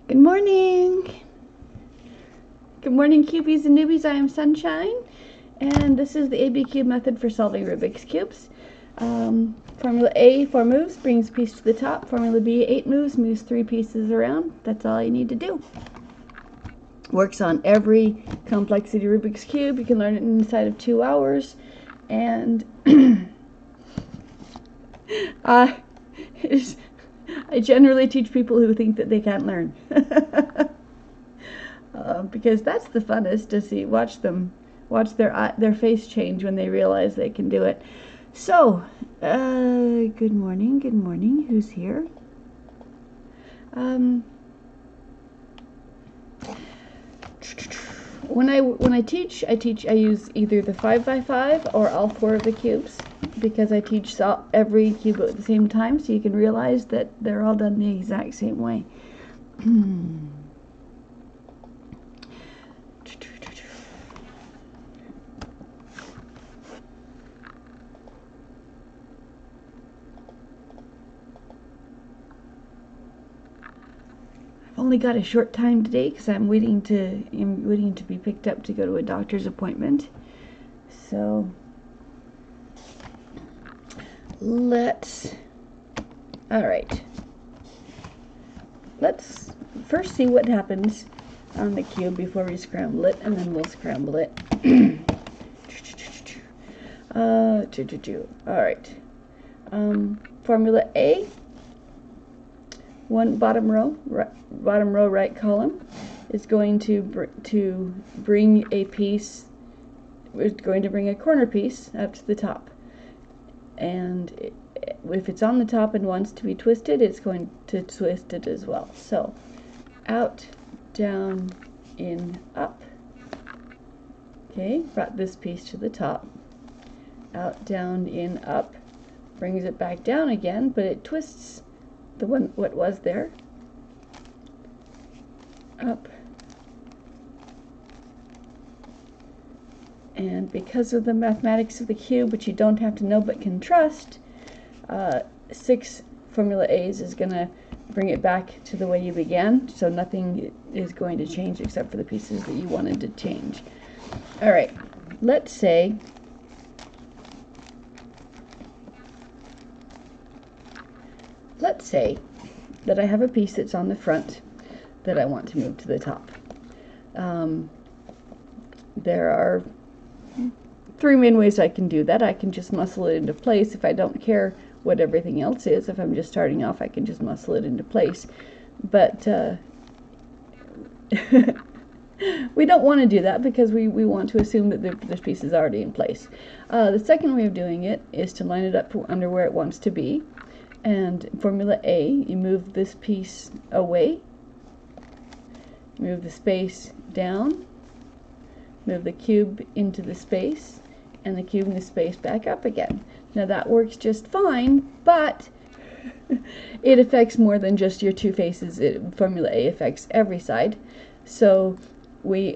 Good morning. Good morning, cubies and newbies. I am Sunshine, and this is the AB Cube method for solving Rubik's Cubes. Formula A, 4 moves, brings a piece to the top. Formula B, 8 moves, moves 3 pieces around. That's all you need to do. Works on every complexity Rubik's Cube. You can learn it inside of 2 hours. And I generally teach people who think that they can't learn. Because that's the funnest to see, watch their face change when they realize they can do it. So, good morning, who's here? When I teach, I use either the 5x5 or all 4 of the cubes, because I teach every cube at the same time, so you can realize that they're all done the exact same way. Only got a short time today because I'm waiting to be picked up to go to a doctor's appointment. So let's first see what happens on the cube before we scramble it, and then we'll scramble it. Alright. Formula A, one bottom row right column is going to bring a piece. We're going to bring a corner piece up to the top, and if it's on the top and wants to be twisted, it's going to twist it as well. So out, down, in, up. Okay, brought this piece to the top. Out, down, in, up. Brings it back down again, but it twists what was there. Up. And because of the mathematics of the cube, which you don't have to know but can trust, 6 formula A's is going to bring it back to the way you began, so nothing is going to change except for the pieces that you wanted to change. Alright, let's say that I have a piece that's on the front that I want to move to the top. There are 3 main ways I can do that. I can just muscle it into place if I don't care what everything else is. If I'm just starting off, I can just muscle it into place. But we don't want to do that because we want to assume that this piece is already in place. The second way of doing it is to line it up under where it wants to be. And formula A, you move this piece away, move the space down, move the cube into the space, and the cube in the space back up again. Now that works just fine, but it affects more than just your 2 faces. Formula A affects every side. So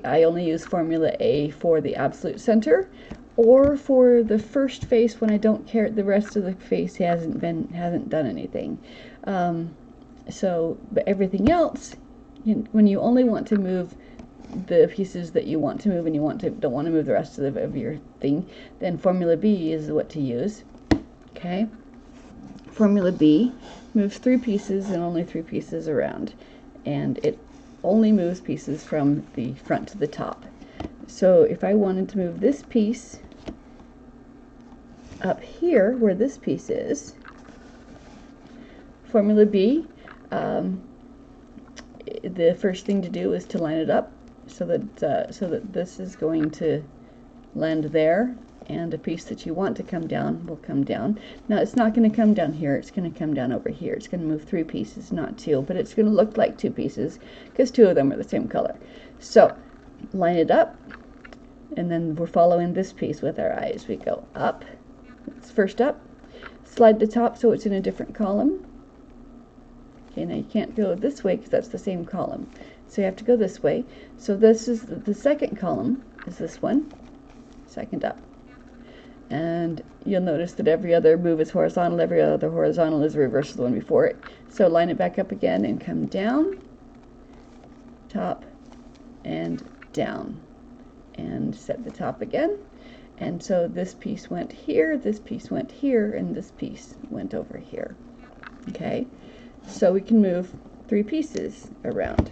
I only use formula A for the absolute center, or for the first face when I don't care the rest of the face hasn't done anything. But everything else, when you only want to move the pieces that you want to move and don't want to move the rest of your thing, then formula B is what to use. Okay, formula B moves 3 pieces and only 3 pieces around, and it only moves pieces from the front to the top. So if I wanted to move this piece up here where this piece is, formula B, the first thing to do is to line it up so that this is going to land there, and a piece that you want to come down will come down. Now it's not going to come down here, it's going to come down over here. It's going to move 3 pieces, not 2, but it's going to look like 2 pieces because 2 of them are the same color. So line it up, and then we're following this piece with our eyes. We go up, it's first up, slide the top so it's in a different column. Okay, now you can't go this way because that's the same column, so you have to go this way. So this is the second column, is this one, second up. And you'll notice that every other move is horizontal, every other horizontal is reverse of the one before it. So line it back up again and come down, top, and down, and set the top again. And so this piece went here, this piece went here, and this piece went over here. Okay, so we can move 3 pieces around.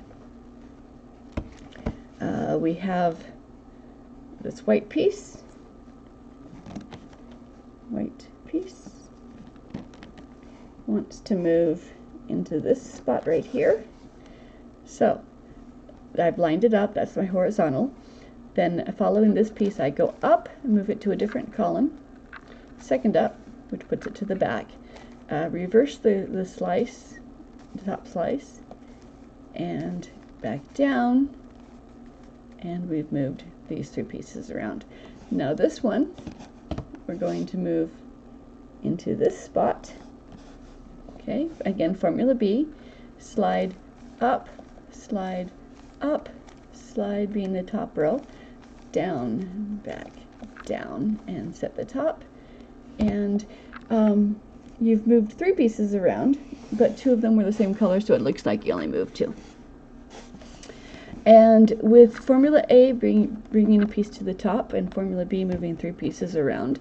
We have this white piece, wants to move into this spot right here. So I've lined it up, that's my horizontal. Then following this piece, I go up and move it to a different column. Second up, which puts it to the back. Reverse the slice, the top slice, and back down, and we've moved these 3 pieces around. Now this one, we're going to move into this spot. Okay, again, Formula B, slide up, slide up, slide being the top row, down, back, down, and set the top. And you've moved 3 pieces around, but 2 of them were the same color, so it looks like you only moved 2. And with Formula A bringing a piece to the top and Formula B moving 3 pieces around,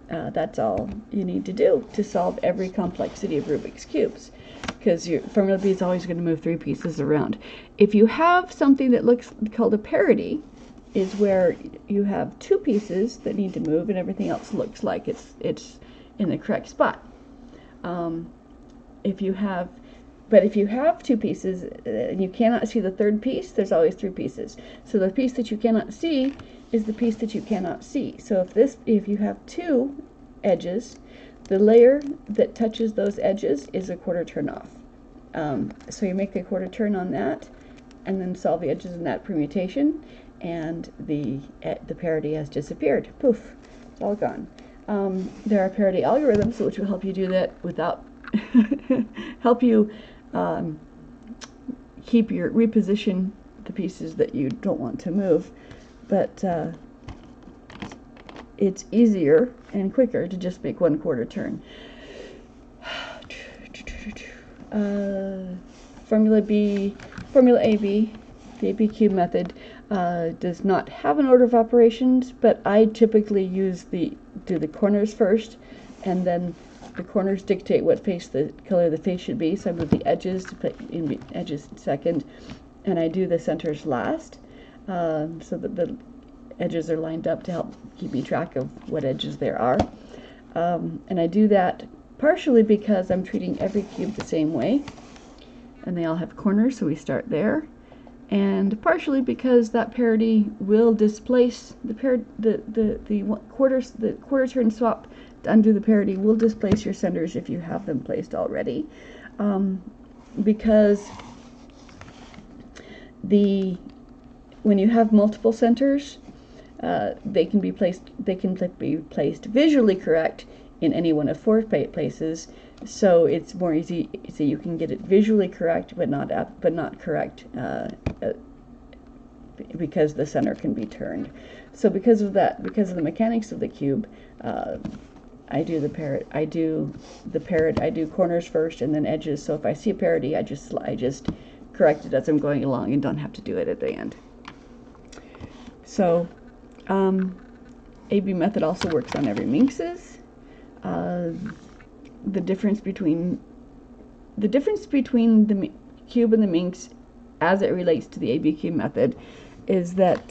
that's all you need to do to solve every complexity of Rubik's Cubes, because your Formula B is always going to move 3 pieces around. If you have something that looks called a parity, is where you have 2 pieces that need to move and everything else looks like it's in the correct spot. If you have 2 pieces and you cannot see the 3rd piece, there's always 3 pieces. So the piece that you cannot see is the piece that you cannot see. So if you have 2 edges, the layer that touches those edges is a quarter turn off. So you make a quarter turn on that, and then solve the edges in that permutation, and the parity has disappeared. Poof, it's all gone. There are parity algorithms which will help you do that without help you reposition the pieces that you don't want to move, but it's easier and quicker to just make 1 quarter turn. Formula AB, the AB cube method, does not have an order of operations, but I typically do the corners first, and then the corners dictate what color the face should be. So I move the edges edges second, and I do the centers last, so that the edges are lined up to help keep me track of what edges there are. And I do that partially because I'm treating every cube the same way, and they all have corners, so we start there. And partially because that parity will displace the quarter turn swap to undo the parity will displace your centers if you have them placed already, because when you have multiple centers, they can be placed visually correct in any one of 4 places, so it's more easy, so you can get it visually correct but not correct because the center can be turned. So because of the mechanics of the cube, I do corners first and then edges. So if I see a parity, I just correct it as I'm going along and don't have to do it at the end. So AB method also works on every Minx's. The difference between the cube and the Minx, as it relates to the AB cube method, is that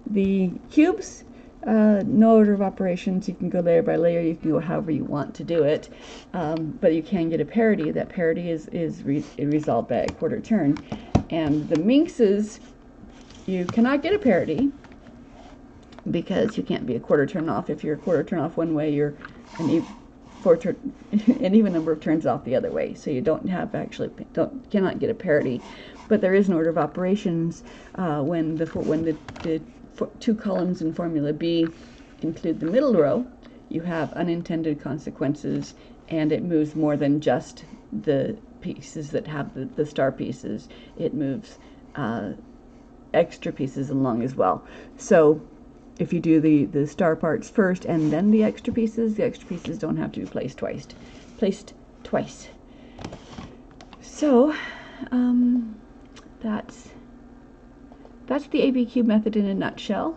the cubes, no order of operations. You can go layer by layer. You can go however you want to do it, but you can get a parity. That parity is resolved by a quarter turn. And the Minx's, you cannot get a parity because you can't be a quarter turn off. If you're a quarter turn off one way, you're an even number of turns off the other way. So you cannot get a parity. But there is an order of operations when the 2 columns in Formula B include the middle row. You have unintended consequences, and it moves more than just the pieces that have the star pieces. It moves extra pieces along as well. So if you do the star parts first and then the extra pieces don't have to be placed twice. So that's that's the ABQ method in a nutshell.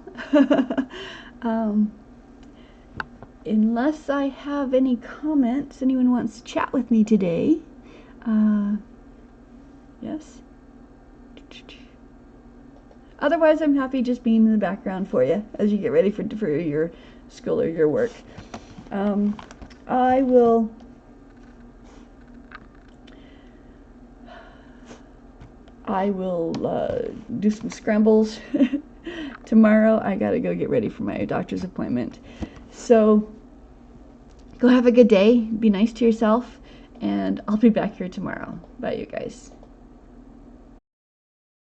Unless I have any comments, anyone wants to chat with me today. Yes? Otherwise, I'm happy just being in the background for you as you get ready for your school or your work. I will do some scrambles tomorrow. I gotta go get ready for my doctor's appointment. So go have a good day, be nice to yourself, and I'll be back here tomorrow. Bye, you guys.